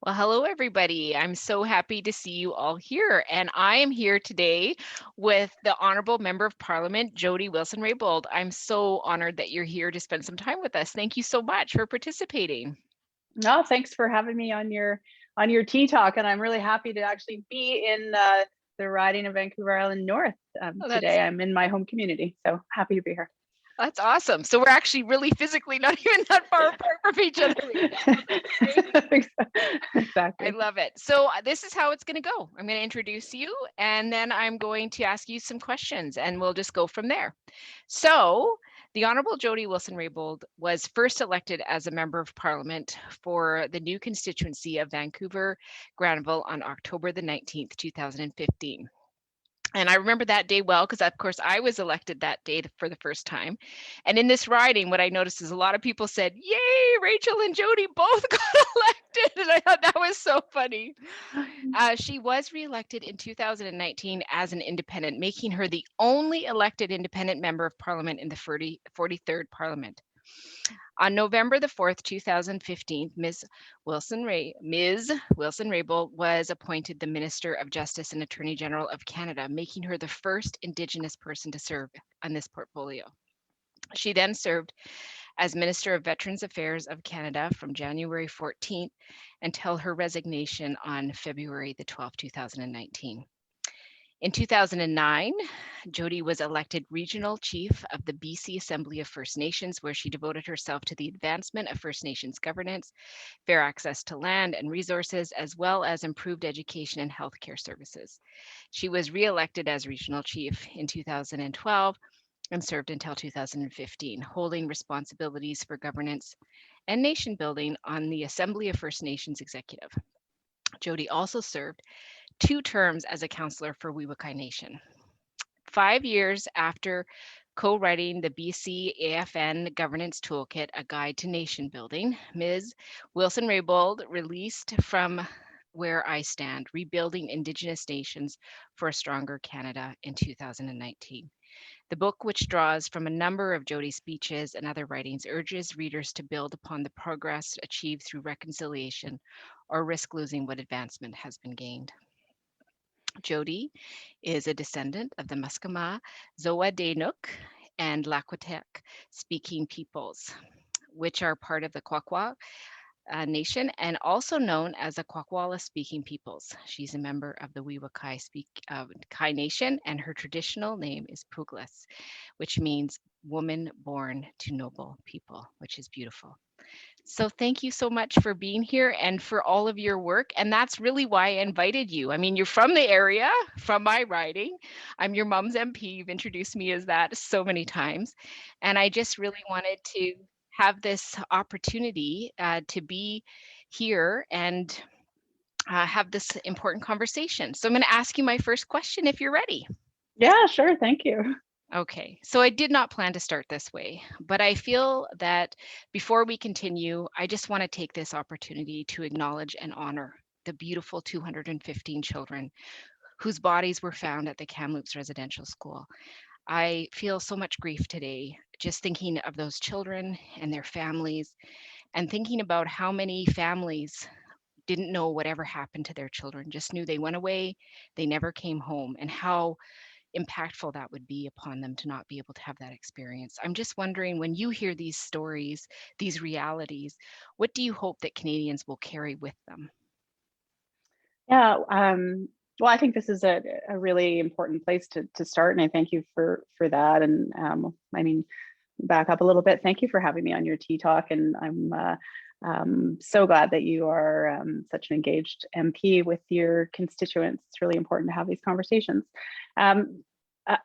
Well, hello, everybody. I'm so happy to see you all here. And I am here today with the Honourable Member of Parliament, Jody Wilson-Raybould. I'm so honored that you're here to spend some time with us. Thank you so much for participating. No, thanks for having me on your tea talk, and I'm really happy to actually be in the riding of Vancouver Island North today. I'm in my home community, so happy to be here. That's awesome. So we're actually really physically not even that far apart from each other right now. Exactly. I love it. So this is how it's going to go. I'm going to introduce you, and then I'm going to ask you some questions, and we'll just go from there. So the Honourable Jody Wilson-Raybould was first elected as a Member of Parliament for the new constituency of Vancouver Granville on October the 19th, 2015. And I remember that day well, because of course I was elected that day for the first time. And in this riding, what I noticed is a lot of people said, yay, Rachel and Jody both got elected. And I thought that was so funny. She was reelected in 2019 as an independent, making her the only elected independent member of parliament in the 43rd Parliament. On November the 4th, 2015, Ms. Wilson-Raybould was appointed the Minister of Justice and Attorney General of Canada, making her the first Indigenous person to serve on this portfolio. She then served as Minister of Veterans Affairs of Canada from January 14th until her resignation on February the 12th, 2019. In 2009, Jody was elected Regional Chief of the BC Assembly of First Nations, where she devoted herself to the advancement of First Nations governance, fair access to land and resources, as well as improved education and healthcare services. She was re-elected as Regional Chief in 2012 and served until 2015, holding responsibilities for governance and nation building on the Assembly of First Nations Executive. Jody also served 2 terms as a councillor for We Wai Kai Nation. 5 years after co-writing the BC AFN Governance Toolkit, A Guide to Nation Building, Ms. Wilson-Raybould released From Where I Stand, Rebuilding Indigenous Nations for a Stronger Canada in 2019. The book, which draws from a number of Jody's speeches and other writings, urges readers to build upon the progress achieved through reconciliation or risk losing what advancement has been gained. Jody is a descendant of the Musgamagw, Tsawataineuk, and Laich-Kwil-Tach speaking peoples, which are part of the Quadra Nation and also known as the Kwakwala speaking peoples. She's a member of the We Wai Kai Nation, and her traditional name is Puglas, which means woman born to noble people, which is beautiful. So thank you so much for being here and for all of your work. And that's really why I invited you. I mean, you're from the area, from my riding. I'm your mom's MP. You've introduced me as that so many times. And I just really wanted to have this opportunity to be here and have this important conversation. So I'm going to ask you my first question if you're ready. Yeah, sure. Thank you. Okay, so I did not plan to start this way, but I feel that before we continue, I just want to take this opportunity to acknowledge and honor the beautiful 215 children whose bodies were found at the Kamloops Residential School. I feel so much grief today just thinking of those children and their families and thinking about how many families didn't know whatever happened to their children, just knew they went away, they never came home, and how impactful that would be upon them to not be able to have that experience. I'm just wondering, when you hear these stories, these realities, what do you hope that Canadians will carry with them? Yeah, well, I think this is a really important place to start, and I thank you for that. And I mean, back up a little bit. Thank you for having me on your tea talk, and I'm so glad that you are such an engaged MP with your constituents. It's really important to have these conversations.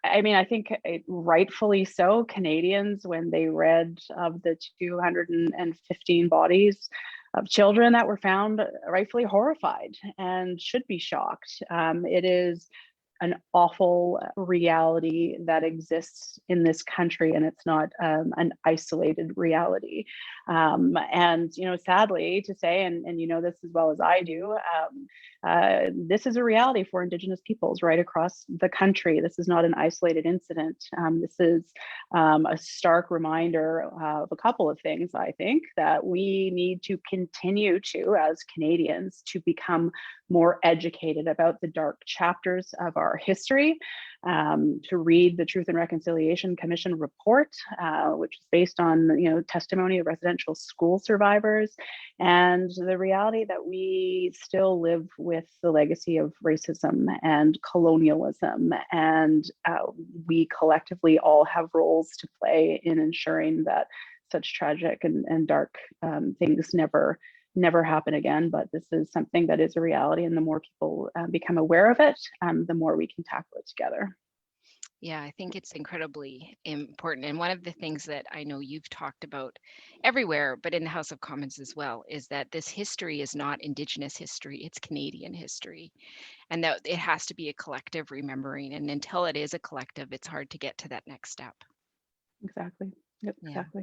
I mean, I think rightfully so, Canadians, when they read of the 215 bodies of children that were found, rightfully horrified and should be shocked. It is an awful reality that exists in this country, and it's not an isolated reality. And sadly to say, and you know this as well as I do, this is a reality for Indigenous peoples right across the country. This is not an isolated incident. This is a stark reminder of a couple of things. I think that we need to continue to, as Canadians, to become more educated about the dark chapters of our history, to read the Truth and Reconciliation Commission report, which is based on testimony of residential school survivors, and the reality that we still live with the legacy of racism and colonialism, and we collectively all have roles to play in ensuring that such tragic and dark things never happen again. But this is something that is a reality, and the more people become aware of it, the more we can tackle it together. Yeah, I think it's incredibly important. And one of the things that I know you've talked about everywhere, but in the House of Commons as well, is that this history is not Indigenous history, it's Canadian history. And that it has to be a collective remembering. And until it is a collective, it's hard to get to that next step. Exactly. Yep, Yeah. exactly.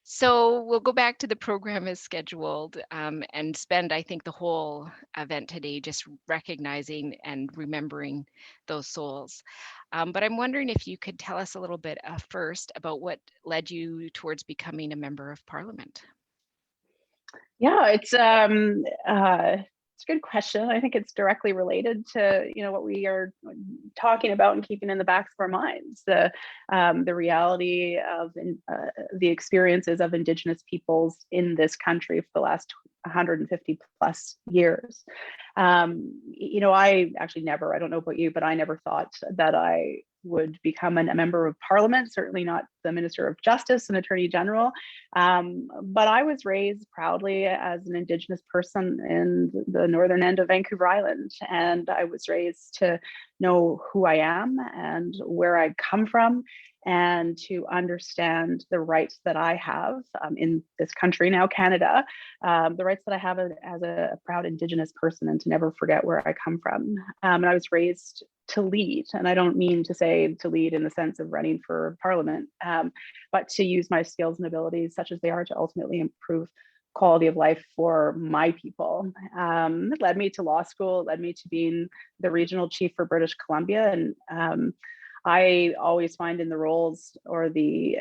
So we'll go back to the program as scheduled, and spend, I think, the whole event today just recognizing and remembering those souls. But I'm wondering if you could tell us a little bit first about what led you towards becoming a member of Parliament. Yeah, it's a good question. I think it's directly related to what we are talking about and keeping in the backs of our minds, the reality of the experiences of Indigenous peoples in this country for the last 150 plus years. I actually never, I don't know about you, but I never thought that I would become a member of Parliament, certainly not the Minister of Justice and Attorney General. But I was raised proudly as an Indigenous person in the northern end of Vancouver Island. And I was raised to know who I am and where I come from, and to understand the rights that I have in this country, now Canada, the rights that I have as a proud Indigenous person, and to never forget where I come from. And I was raised to lead, and I don't mean to say to lead in the sense of running for Parliament, but to use my skills and abilities such as they are to ultimately improve quality of life for my people. It led me to law school, it led me to being the regional chief for British Columbia. And I always find in the roles or the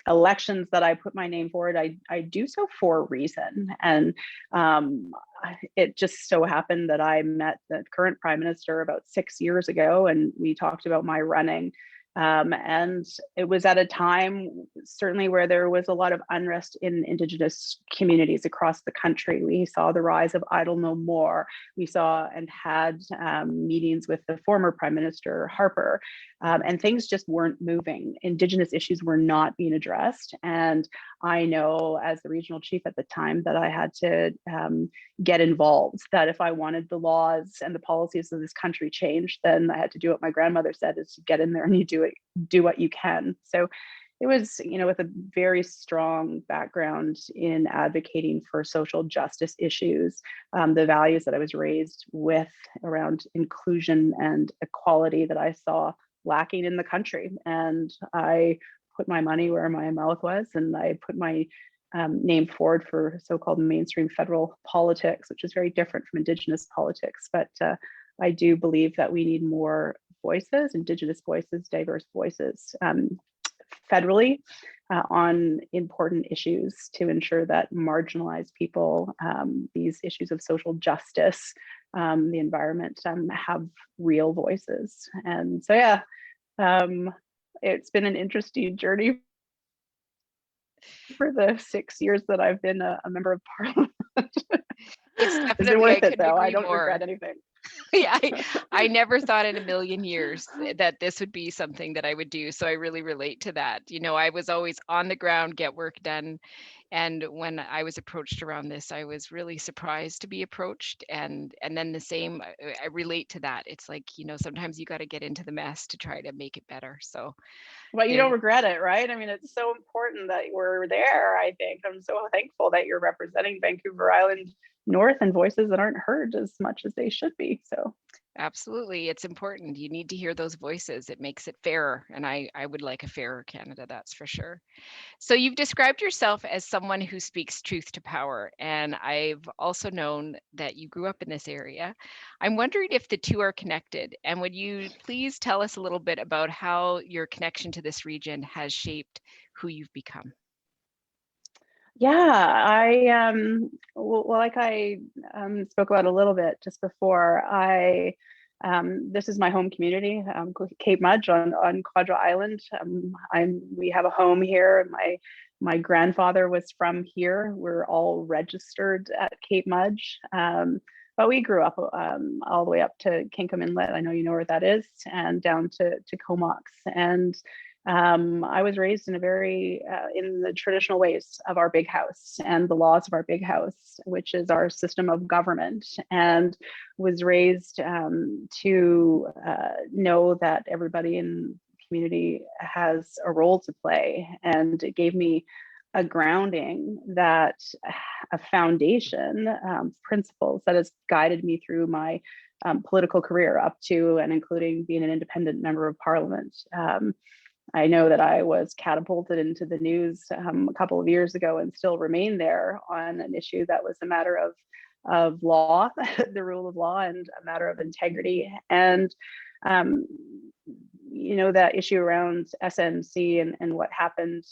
elections that I put my name forward, I do so for a reason. And it just so happened that I met the current Prime Minister about 6 years ago, and we talked about my running. And it was at a time certainly where there was a lot of unrest in Indigenous communities across the country. We saw the rise of Idle No More. We saw and had meetings with the former Prime Minister Harper, and things just weren't moving. Indigenous issues were not being addressed. And I know as the regional chief at the time that I had to get involved, that if I wanted the laws and the policies of this country changed, then I had to do what my grandmother said, is to get in there and you do what you can. So it was, with a very strong background in advocating for social justice issues, the values that I was raised with around inclusion and equality that I saw lacking in the country. And I put my money where my mouth was, and I put my name forward for so-called mainstream federal politics, which is very different from Indigenous politics. But I do believe that we need more voices, Indigenous voices, diverse voices, federally on important issues to ensure that marginalized people, these issues of social justice, the environment, have real voices. And so, yeah, it's been an interesting journey for the 6 years that I've been a member of Parliament. It's been worth it, though. agree I don't more. regret anything. Yeah, I never thought in a million years that this would be something that I would do. So I really relate to that. I was always on the ground, get work done. And when I was approached around this, I was really surprised to be approached. And then the same, I relate to that. It's like, sometimes you got to get into the mess to try to make it better. So But you There, don't regret it, right? I mean, it's so important that we're there. I think I'm so thankful that you're representing Vancouver Island North and voices that aren't heard as much as they should be. So absolutely, it's important. You need to hear those voices. It makes it fairer, and I would like a fairer Canada, that's for sure. So you've described yourself as someone who speaks truth to power, and I've also known that you grew up in this area. I'm wondering if the two are connected, and would you please tell us a little bit about how your connection to this region has shaped who you've become? yeah, well, like I spoke about a little bit just before, this is my home community, Cape Mudge on Quadra Island. We have a home here. My grandfather was from here. We're all registered at Cape Mudge. But we grew up all the way up to Kinkom Inlet. I know you know where that is, and down to Comox. And I was raised in in the traditional ways of our big house and the laws of our big house, which is our system of government, and was raised to know that everybody in the community has a role to play. And it gave me a grounding, that a foundation, principles that has guided me through my political career up to and including being an independent member of parliament. I know that I was catapulted into the news a couple of years ago and still remain there on an issue that was a matter of law, the rule of law, and a matter of integrity. And that issue around SNC and what happened,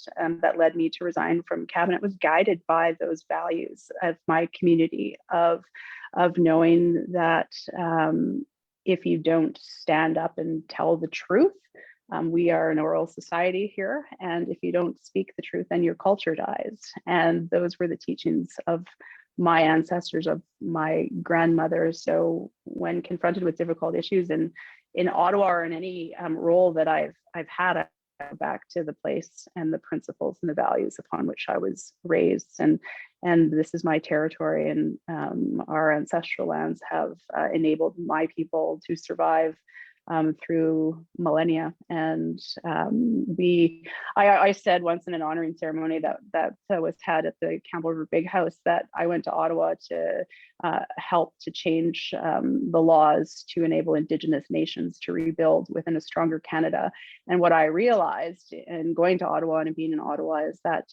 that led me to resign from cabinet, was guided by those values of my community, of knowing that if you don't stand up and tell the truth, we are an oral society here, and if you don't speak the truth, then your culture dies. And those were the teachings of my ancestors, of my grandmother. So when confronted with difficult issues in Ottawa or in any role that I've had, I go back to the place and the principles and the values upon which I was raised. And this is my territory, and our ancestral lands have enabled my people to survive through millennia. And I said once in an honoring ceremony that was had at the Campbell River Big House, that I went to Ottawa to help to change the laws to enable Indigenous nations to rebuild within a stronger Canada. And what I realized in going to Ottawa and being in Ottawa is that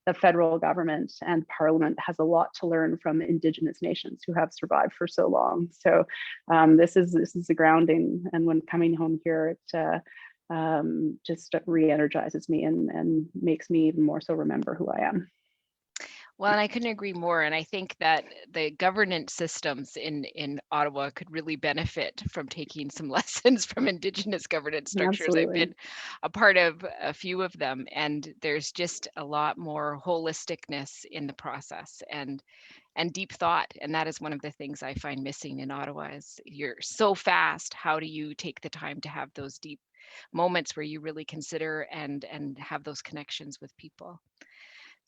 the federal government and parliament has a lot to learn from Indigenous nations who have survived for so long. So this is the grounding, and when coming home here, it just re-energizes me and makes me even more so remember who I am. Well, and I couldn't agree more. And I think that the governance systems in Ottawa could really benefit from taking some lessons from Indigenous governance structures. I've Absolutely. been a part of a few of them, and there's just a lot more holisticness in the process and deep thought. And that is one of the things I find missing in Ottawa. Is you're so fast. How do you take the time to have those deep moments where you really consider and have those connections with people?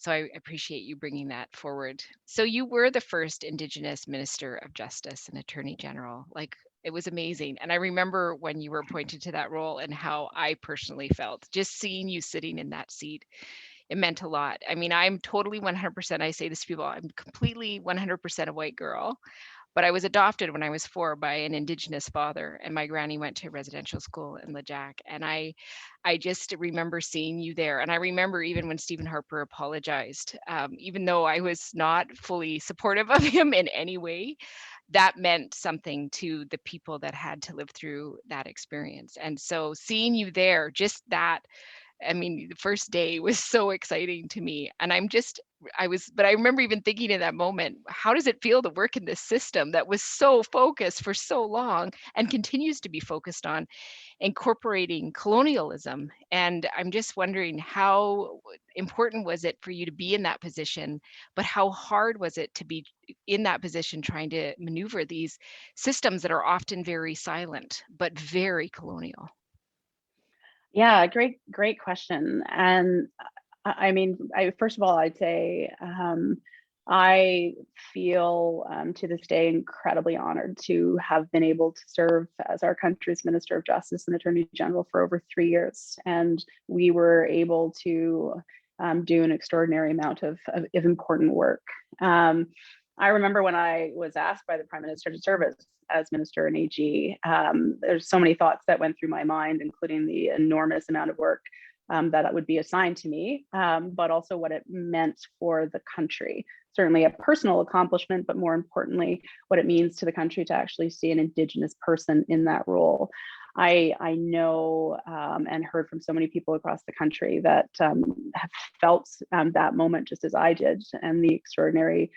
So I appreciate you bringing that forward. So you were the first Indigenous Minister of Justice and Attorney General. Like, it was amazing. And I remember when you were appointed to that role and how I personally felt just seeing you sitting in that seat. It meant a lot. I mean, I'm totally 100%. I say this to people, I'm completely 100% a white girl, but I was adopted when I was 4 by an Indigenous father, and my granny went to residential school in Laich-Kwil-Tach. And I just remember seeing you there. And I remember even when Stephen Harper apologized, even though I was not fully supportive of him in any way, that meant something to the people that had to live through that experience. And so seeing you there, just that, I mean, the first day was so exciting to me. And but I remember even thinking in that moment, how does it feel to work in this system that was so focused for so long and continues to be focused on incorporating colonialism? And I'm just wondering, how important was it for you to be in that position, but how hard was it to be in that position trying to maneuver these systems that are often very silent, but very colonial? Yeah, great question. And I mean, first of all, I'd say I feel to this day incredibly honored to have been able to serve as our country's Minister of Justice and Attorney General for over 3 years. And we were able to do an extraordinary amount of important work. I remember when I was asked by the Prime Minister to serve as Minister and AG, there's so many thoughts that went through my mind, including the enormous amount of work that would be assigned to me, but also what it meant for the country. Certainly a personal accomplishment, but more importantly, what it means to the country to actually see an Indigenous person in that role. I know and heard from so many people across the country that have felt that moment just as I did, and the extraordinary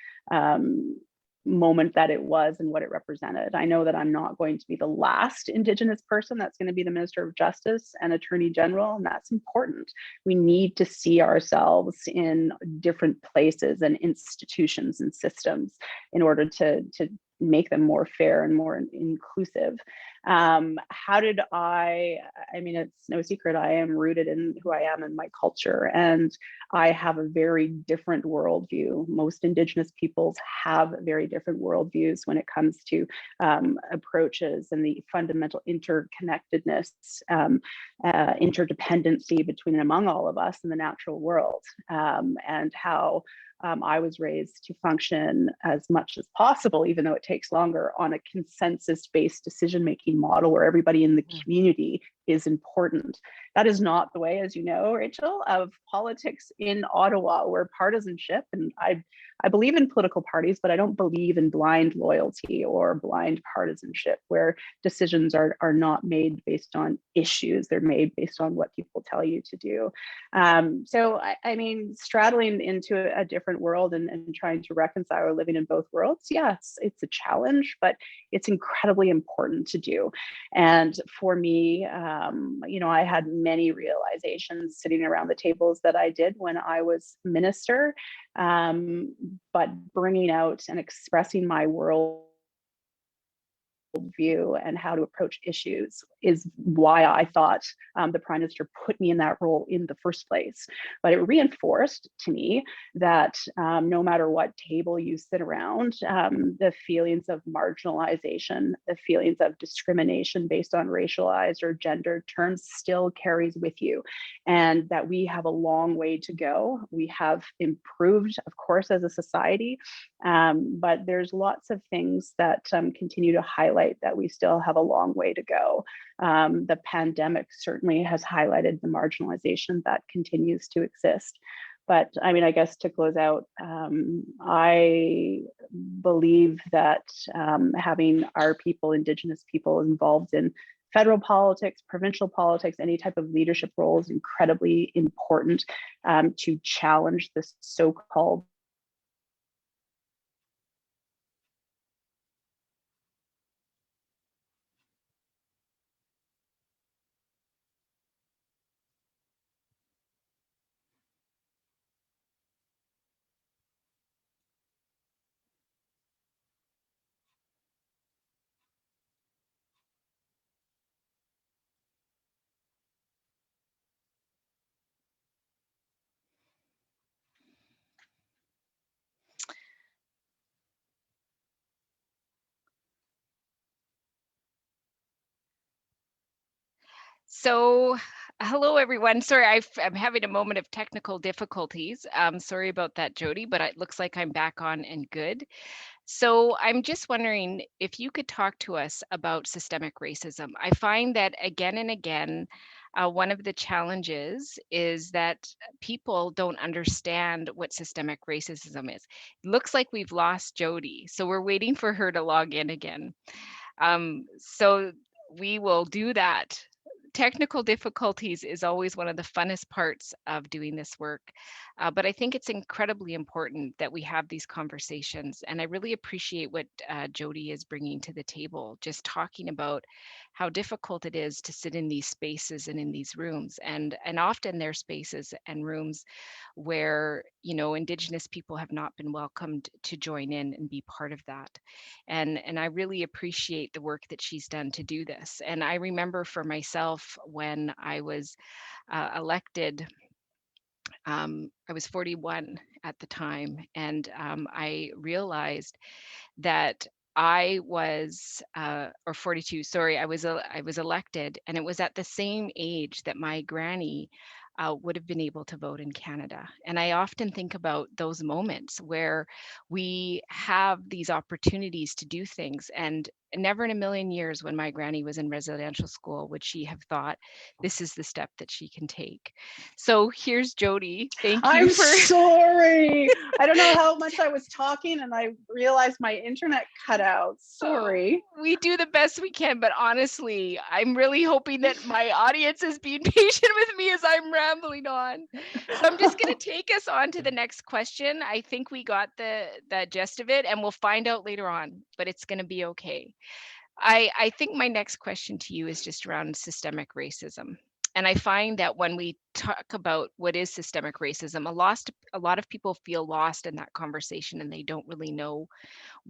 moment that it was and what it represented. I know that I'm not going to be the last Indigenous person that's going to be the Minister of Justice and Attorney General, and that's important. We need to see ourselves in different places and institutions and systems in order to make them more fair and more inclusive. How did I mean, it's no secret, I am rooted in who I am and my culture, and I have a very different worldview. Most Indigenous peoples have very different worldviews when it comes to approaches and the fundamental interconnectedness, interdependency between and among all of us in the natural world, and how I was raised to function as much as possible, even though it takes longer, on a consensus-based decision-making model where everybody in the community is important. That is not the way, as you know, Rachel, of politics in Ottawa, where partisanship, and I believe in political parties, but I don't believe in blind loyalty or blind partisanship, where decisions are not made based on issues. They're made based on what people tell you to do. So, I mean, straddling into a different world and trying to reconcile living in both worlds, yes, it's a challenge, but it's incredibly important to do. And for me, you know, I had many realizations sitting around the tables that I did when I was minister, but bringing out and expressing my world view and how to approach issues is why I thought the Prime Minister put me in that role in the first place. But it reinforced to me that no matter what table you sit around, the feelings of marginalization, the feelings of discrimination based on racialized or gendered terms still carries with you, and that we have a long way to go. We have improved, of course, as a society, but there's lots of things that continue to highlight that we still have a long way to go. The pandemic certainly has highlighted the marginalization that continues to exist. But I mean, I guess to close out, I believe that having our people, Indigenous people, involved in federal politics, provincial politics, any type of leadership role is incredibly important to challenge this so-called So, hello everyone. Sorry, I'm having a moment of technical difficulties. Sorry about that, Jody, but it looks like I'm back on and good. So I'm just wondering if you could talk to us about systemic racism. I find that again and again, one of the challenges is that people don't understand what systemic racism is. It looks like we've lost Jody, so we're waiting for her to log in again. So we will do that. Technical difficulties is always one of the funnest parts of doing this work. But I think it's incredibly important that we have these conversations. And I really appreciate what Jody is bringing to the table, just talking about how difficult it is to sit in these spaces and in these rooms. And often they're spaces and rooms where, you know, Indigenous people have not been welcomed to join in and be part of that. And I really appreciate the work that she's done to do this. And I remember for myself when I was elected I was 41 at the time, and I realized that I was, or 42, sorry, I was elected, and it was at the same age that my granny would have been able to vote in Canada. And I often think about those moments where we have these opportunities to do things, and never in a million years when my granny was in residential school would she have thought this is the step that she can take. So here's Jody. Thank you I'm for sorry. I don't know how much I was talking and I realized my internet cut out. Sorry. We do the best we can, but honestly, I'm really hoping that my audience is being patient with me as I'm rambling on. So I'm just going to take us on to the next question. I think we got the gist of it, and we'll find out later on, but it's going to be okay. I think my next question to you is just around systemic racism. And I find that when we talk about what is systemic racism, a lot of people feel lost in that conversation and they don't really know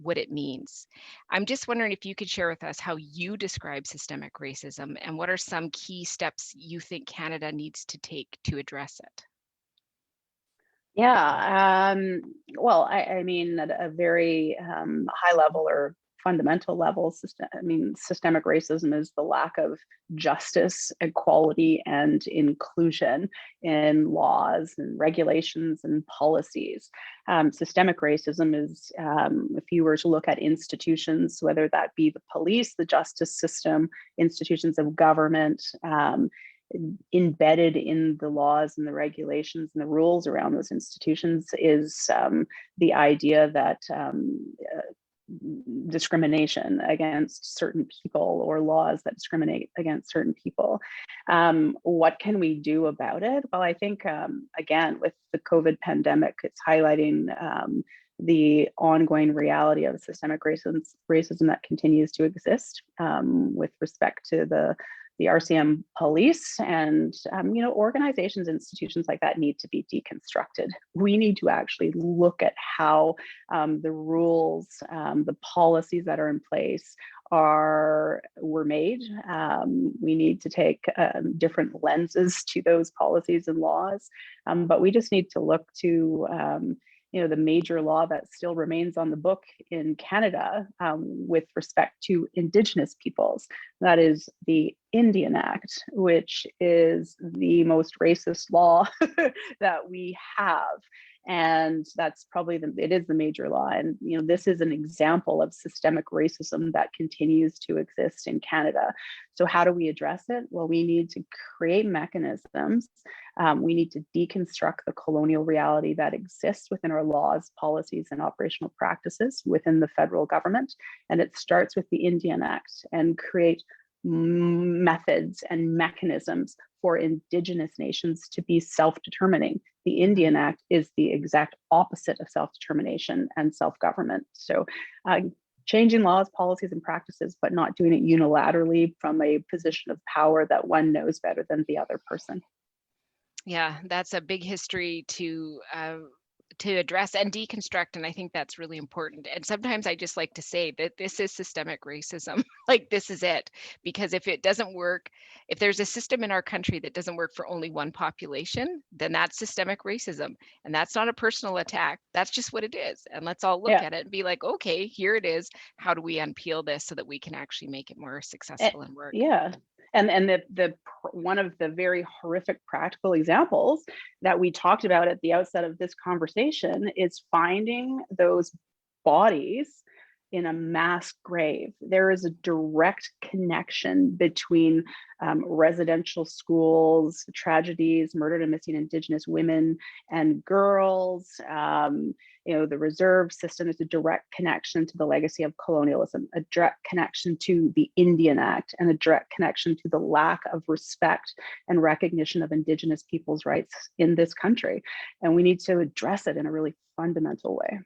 what it means. I'm just wondering if you could share with us how you describe systemic racism and what are some key steps you think Canada needs to take to address it? Yeah. Well, I mean, at a very high level or fundamental level, systemic racism is the lack of justice, equality, and inclusion in laws and regulations and policies. Systemic racism is, if you were to look at institutions, whether that be the police, the justice system, institutions of government, embedded in the laws and the regulations and the rules around those institutions is the idea that discrimination against certain people or laws that discriminate against certain people. What can we do about it? Well, I think, again, with the COVID pandemic, it's highlighting the ongoing reality of systemic racism that continues to exist with respect to the RCM police, and organizations, institutions like that need to be deconstructed. We need to actually look at how the rules, the policies that are in place were made. We need to take different lenses to those policies and laws, but we just need to look to the major law that still remains on the book in Canada with respect to Indigenous peoples. That is the Indian Act, which is the most racist law that we have. And that's probably it is the major law. And, this is an example of systemic racism that continues to exist in Canada. So how do we address it? Well, we need to create mechanisms. We need to deconstruct the colonial reality that exists within our laws, policies, and operational practices within the federal government. And it starts with the Indian Act, and create methods and mechanisms for Indigenous nations to be self-determining. The Indian Act is the exact opposite of self-determination and self-government. So changing laws, policies, and practices, but not doing it unilaterally from a position of power that one knows better than the other person. Yeah, that's a big history to address and deconstruct, and I think that's really important. And sometimes I just like to say that this is systemic racism. Like, this is it, because if it doesn't work, if there's a system in our country that doesn't work for only one population, then that's systemic racism, and that's not a personal attack. That's just what it is. And let's all look at it and be like, okay, here it is. How do we unpeel this so that we can actually make it more successful and work? Yeah. And the one of the very horrific practical examples that we talked about at the outset of this conversation is finding those bodies in a mass grave. There is a direct connection between residential schools, tragedies, murdered and missing Indigenous women and girls, the reserve system. Is a direct connection to the legacy of colonialism, a direct connection to the Indian Act, and a direct connection to the lack of respect and recognition of Indigenous people's rights in this country. And we need to address it in a really fundamental way.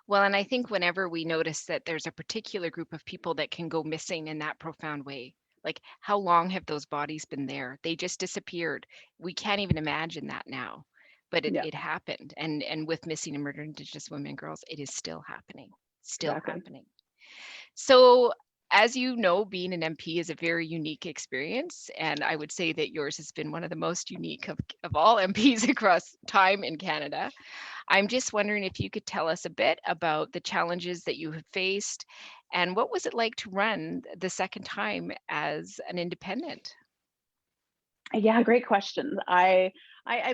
Well, and I think whenever we notice that there's a particular group of people that can go missing in that profound way, like, how long have those bodies been there? They just disappeared. We can't even imagine that now, but it happened. And with missing and murdered Indigenous women and girls, it is still happening, happening. So As you know, being an MP is a very unique experience, and I would say that yours has been one of the most unique of all MPs across time in Canada. I'm just wondering if you could tell us a bit about the challenges that you have faced, and what was it like to run the second time as an independent? Yeah, great questions. I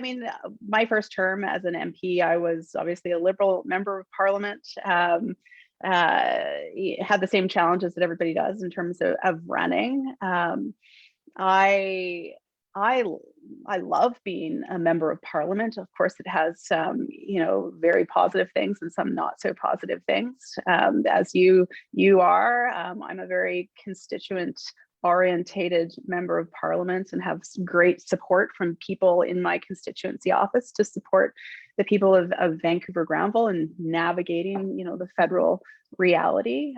mean, my first term as an MP, I was obviously a Liberal member of Parliament. Had the same challenges that everybody does in terms of running. I I I love being a member of Parliament. Of course, it has some, very positive things and some not so positive things. As you are, I'm a very constituent orientated member of Parliament and have great support from people in my constituency office to support the people of Vancouver Granville and navigating, the federal reality.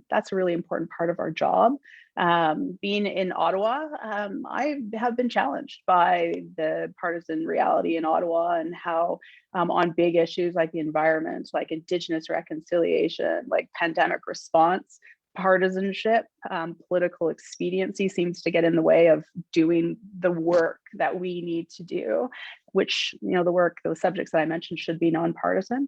That's a really important part of our job. Being in Ottawa, I have been challenged by the partisan reality in Ottawa and how on big issues like the environment, like Indigenous reconciliation, like pandemic response, partisanship, political expediency seems to get in the way of doing the work that we need to do, which, those subjects that I mentioned should be nonpartisan.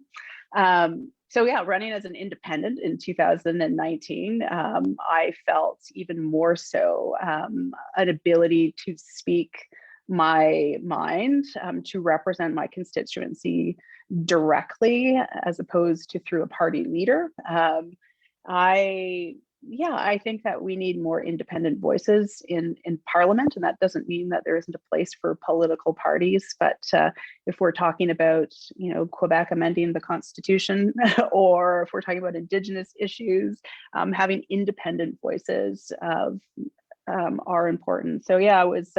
So yeah, running as an independent in 2019, I felt even more so an ability to speak my mind, to represent my constituency directly as opposed to through a party leader. I think that we need more independent voices in Parliament, and that doesn't mean that there isn't a place for political parties. But if we're talking about, Quebec amending the Constitution, or if we're talking about Indigenous issues, having independent voices are important. So yeah, it was.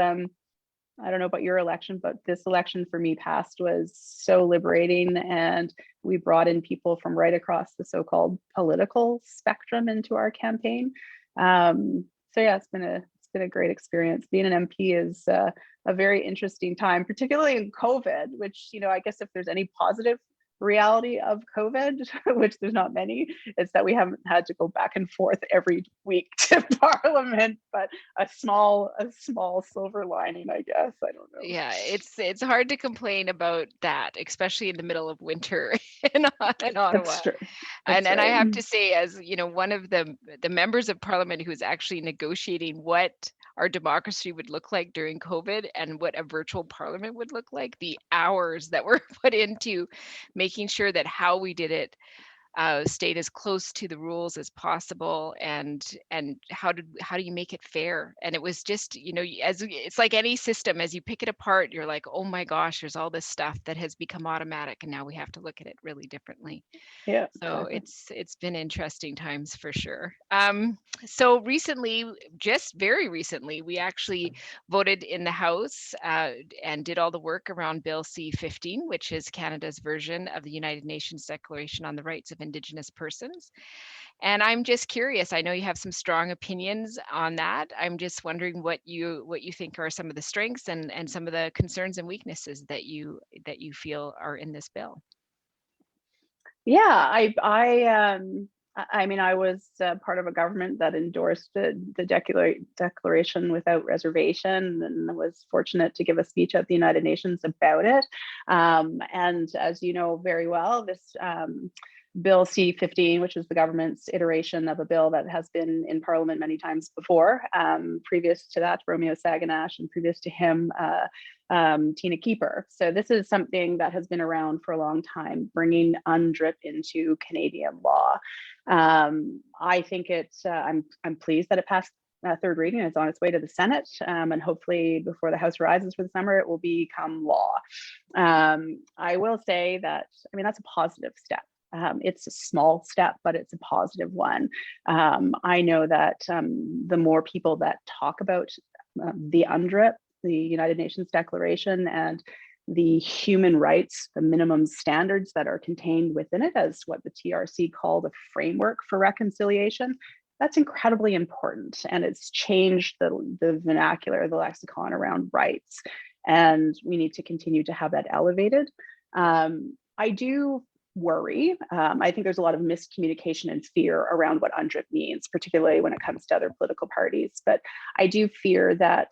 I don't know about your election, but this election for me past was so liberating, and we brought in people from right across the so-called political spectrum into our campaign. So yeah, it's been a great experience. Being an MP is a very interesting time, particularly in COVID, which, I guess if there's any positive reality of COVID, which there's not many, is that we haven't had to go back and forth every week to Parliament, but a small silver lining, I guess. I don't know. Yeah, it's hard to complain about that, especially in the middle of winter in Ottawa. That's true. And That's I have right. to say, as one of the members of Parliament who is actually negotiating what our democracy would look like during COVID and what a virtual Parliament would look like, the hours that were put into making sure that how we did it stayed as close to the rules as possible, and how do you make it fair? And it was just, as it's like any system, as you pick it apart, you're like, oh my gosh, there's all this stuff that has become automatic, and now we have to look at it really differently. Yeah, So exactly. it's been interesting times for sure. So recently, just very recently, we actually voted in the House and did all the work around Bill C-15, which is Canada's version of the United Nations Declaration on the Rights of Indigenous Persons. And I'm just curious. I know you have some strong opinions on that. I'm just wondering what you think are some of the strengths and some of the concerns and weaknesses that you feel are in this bill. Yeah, I mean, I was part of a government that endorsed the declaration without reservation, and was fortunate to give a speech at the United Nations about it. And as you know very well, this Bill C-15, which is the government's iteration of a bill that has been in Parliament many times before. Previous to that, Romeo Saganash, and previous to him, Tina Keeper. So this is something that has been around for a long time, bringing UNDRIP into Canadian law. I think I'm pleased that it passed third reading. It's on its way to the Senate, and hopefully before the House rises for the summer, it will become law. I will say that, that's a positive step. It's a small step, but it's a positive one. I know that the more people that talk about the UNDRIP, the United Nations Declaration, and the human rights, the minimum standards that are contained within it, as what the TRC called a framework for reconciliation, that's incredibly important. And it's changed the vernacular, the lexicon around rights. And we need to continue to have that elevated. I do worry. I think there's a lot of miscommunication and fear around what UNDRIP means, particularly when it comes to other political parties. But I do fear that,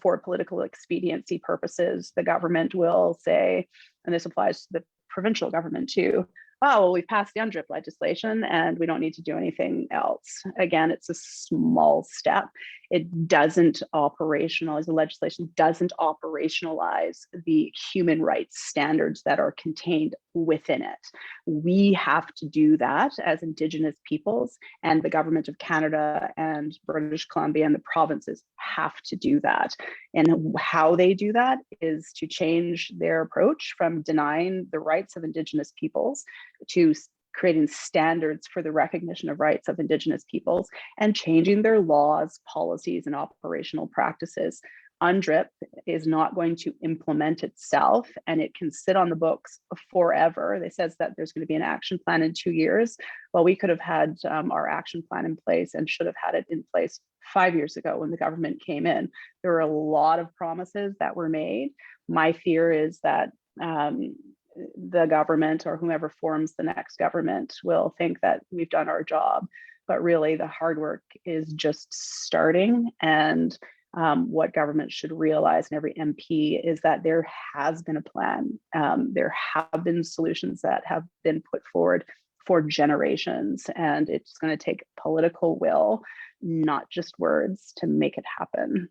for political expediency purposes, the government will say, and this applies to the provincial government too, oh, well, we've passed the UNDRIP legislation and we don't need to do anything else. Again, it's a small step. It doesn't operationalize, the legislation doesn't operationalize the human rights standards that are contained within it. We have to do that as Indigenous peoples, and the government of Canada and British Columbia and the provinces have to do that. And how they do that is to change their approach from denying the rights of Indigenous peoples to creating standards for the recognition of rights of Indigenous peoples and changing their laws, policies, and operational practices. UNDRIP is not going to implement itself, and it can sit on the books forever. They says that there's going to be an action plan in 2 years. Well, we could have had our action plan in place and should have had it in place 5 years ago when the government came in. There were a lot of promises that were made. My fear is that the government or whomever forms the next government will think that we've done our job, but really the hard work is just starting. And what government should realize, and every MP, is that there has been a plan. There have been solutions that have been put forward for generations, and it's going to take political will, not just words, to make it happen.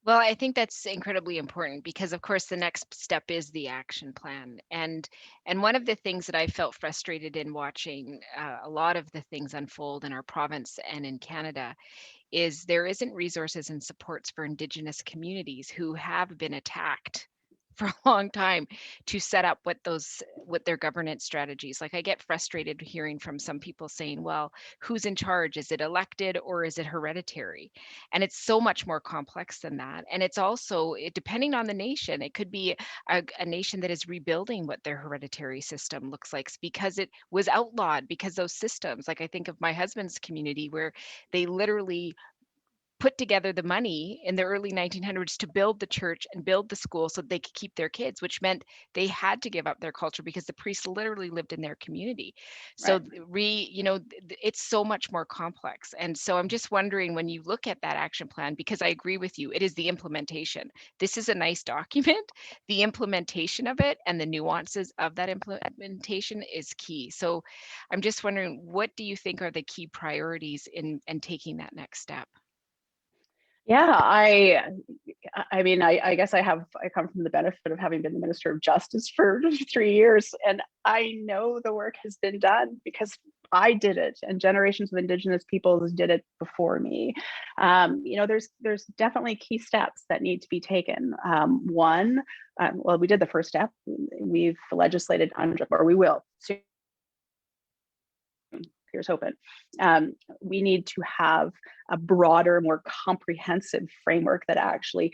Well, I think that's incredibly important because, of course, the next step is the action plan. And one of the things that I felt frustrated in watching a lot of the things unfold in our province and in Canada is there isn't resources and supports for Indigenous communities who have been attacked for a long time to set up what their governance strategies. Like, I get frustrated hearing from some people saying, well, who's in charge? Is it elected or is it hereditary? And it's so much more complex than that. And it's also, depending on the nation, it could be a nation that is rebuilding what their hereditary system looks like because it was outlawed, because those systems, like I think of my husband's community where they literally put together the money in the early 1900s to build the church and build the school so they could keep their kids, which meant they had to give up their culture because the priests literally lived in their community. So it's so much more complex. And so I'm just wondering, when you look at that action plan, because I agree with you, it is the implementation. This is a nice document. The implementation of it and the nuances of that implementation is key. So I'm just wondering, what do you think are the key priorities in taking that next step? Yeah, I mean, I guess I come from the benefit of having been the Minister of Justice for 3 years, and I know the work has been done because I did it, and generations of Indigenous peoples did it before me. There's definitely key steps that need to be taken. One, well, we did the first step. We've legislated UNDRIP, or we will soon. Here's hoping. We need to have a broader, more comprehensive framework that actually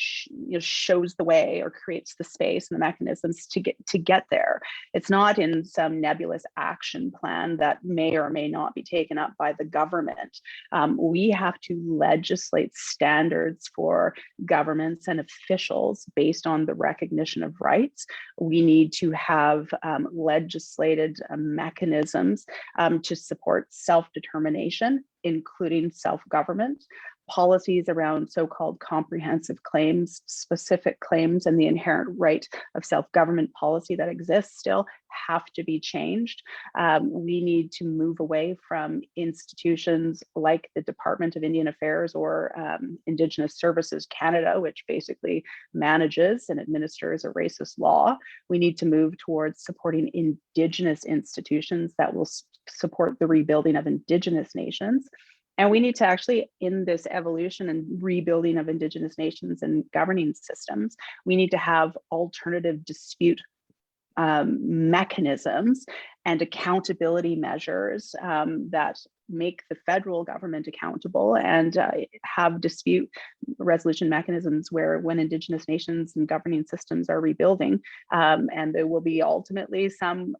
shows the way or creates the space and the mechanisms to get there. It's not in some nebulous action plan that may or may not be taken up by the government. We have to legislate standards for governments and officials based on the recognition of rights. We need to have legislated mechanisms to support self-determination, including self-government, policies around so-called comprehensive claims, specific claims, and the inherent right of self-government policy that exists still have to be changed. We need to move away from institutions like the Department of Indian Affairs or Indigenous Services Canada, which basically manages and administers a racist law. We need to move towards supporting Indigenous institutions that will support the rebuilding of Indigenous nations. And we need to actually, in this evolution and rebuilding of Indigenous nations and governing systems, we need to have alternative dispute mechanisms and accountability measures that make the federal government accountable and have dispute resolution mechanisms where when Indigenous nations and governing systems are rebuilding, and there will be ultimately some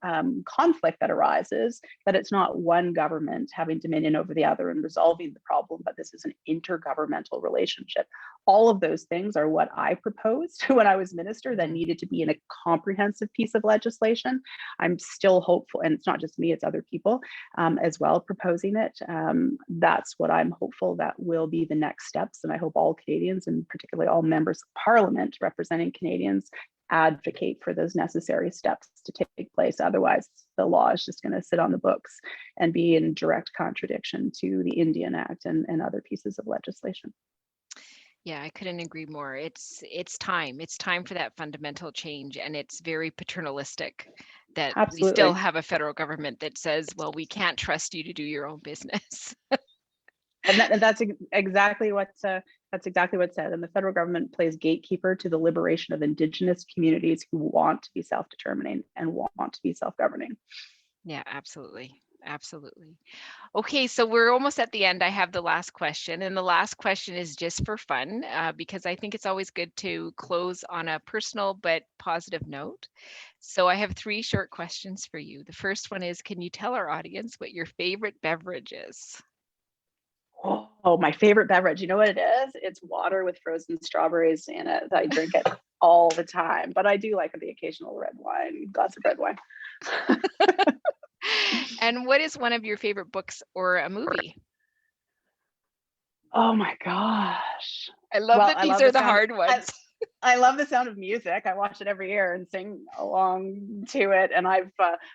conflict that arises, that it's not one government having dominion over the other and resolving the problem, but this is an intergovernmental relationship. All of those things are what I proposed when I was minister that needed to be in a comprehensive piece of legislation. I'm still hopeful, and it's not just me, it's other people as well proposing it. That's what I'm hopeful that will be the next steps. And I hope all Canadians, and particularly all members of Parliament representing Canadians, advocate for those necessary steps to take place. Otherwise, the law is just going to sit on the books and be in direct contradiction to the Indian Act and other pieces of legislation. Yeah, I couldn't agree more. It's time. It's time for that fundamental change, and it's very paternalistic that we still have a federal government that says, well, we can't trust you to do your own business. And that's exactly what's said. And the federal government plays gatekeeper to the liberation of Indigenous communities who want to be self-determining and want to be self-governing. Yeah, absolutely. Absolutely. Okay, so we're almost at the end. I have the last question, and the last question is just for fun, because I think it's always good to close on a personal but positive note. So I have 3 short questions for you. The first one is, can you tell our audience what your favorite beverage is? Oh, my favorite beverage. You know what it is? It's water with frozen strawberries in it. I drink it all the time, but I do like the occasional red wine, glass of red wine. And what is one of your favorite books or a movie? Oh my gosh. I love that these are the hard ones. I love The Sound of Music. I watch it every year and sing along to it. And I've,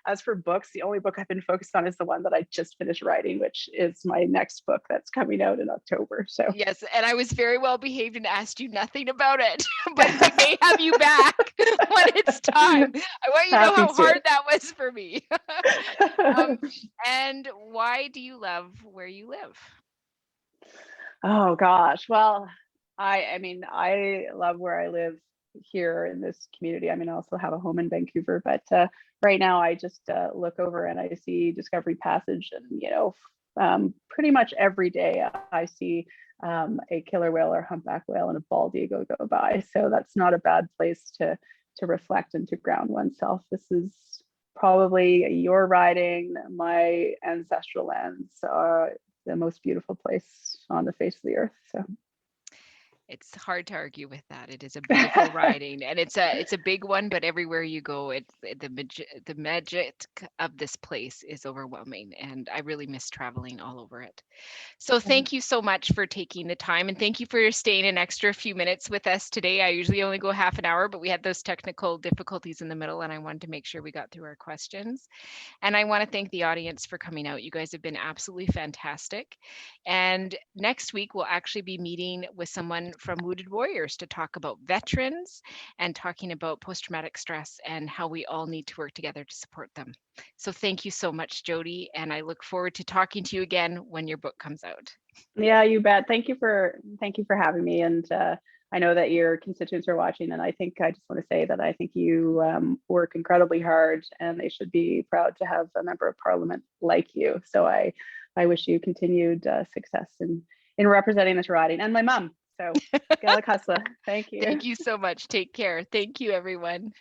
as for books, the only book I've been focused on is the one that I just finished writing, which is my next book that's coming out in October. So yes, and I was very well behaved and asked you nothing about it, but we may have you back when it's time. I want you to know how hard that was for me. And why do you love where you live? Oh gosh, well, I mean, I love where I live here in this community. I mean, I also have a home in Vancouver, but right now I just look over and I see Discovery Passage, and pretty much every day I see a killer whale or humpback whale and a bald eagle go by. So that's not a bad place to reflect and to ground oneself. This is probably your riding, my ancestral lands are the most beautiful place on the face of the earth. So it's hard to argue with that. It is a beautiful riding, and it's a big one, but everywhere you go, the magic of this place is overwhelming, and I really miss traveling all over it. So thank you so much for taking the time, and thank you for staying an extra few minutes with us today. I usually only go half an hour, but we had those technical difficulties in the middle, and I wanted to make sure we got through our questions. And I want to thank the audience for coming out. You guys have been absolutely fantastic. And next week, we'll actually be meeting with someone from Wounded Warriors to talk about veterans and talking about post-traumatic stress and how we all need to work together to support them. So thank you so much, Jody, and I look forward to talking to you again when your book comes out. Yeah, you bet. Thank you for having me. And I know that your constituents are watching, and I just want to say that I think you work incredibly hard, and they should be proud to have a member of Parliament like you. So I wish you continued success in representing this riding, and my mom. So, Galak Husla. Thank you. Thank you so much. Take care. Thank you, everyone.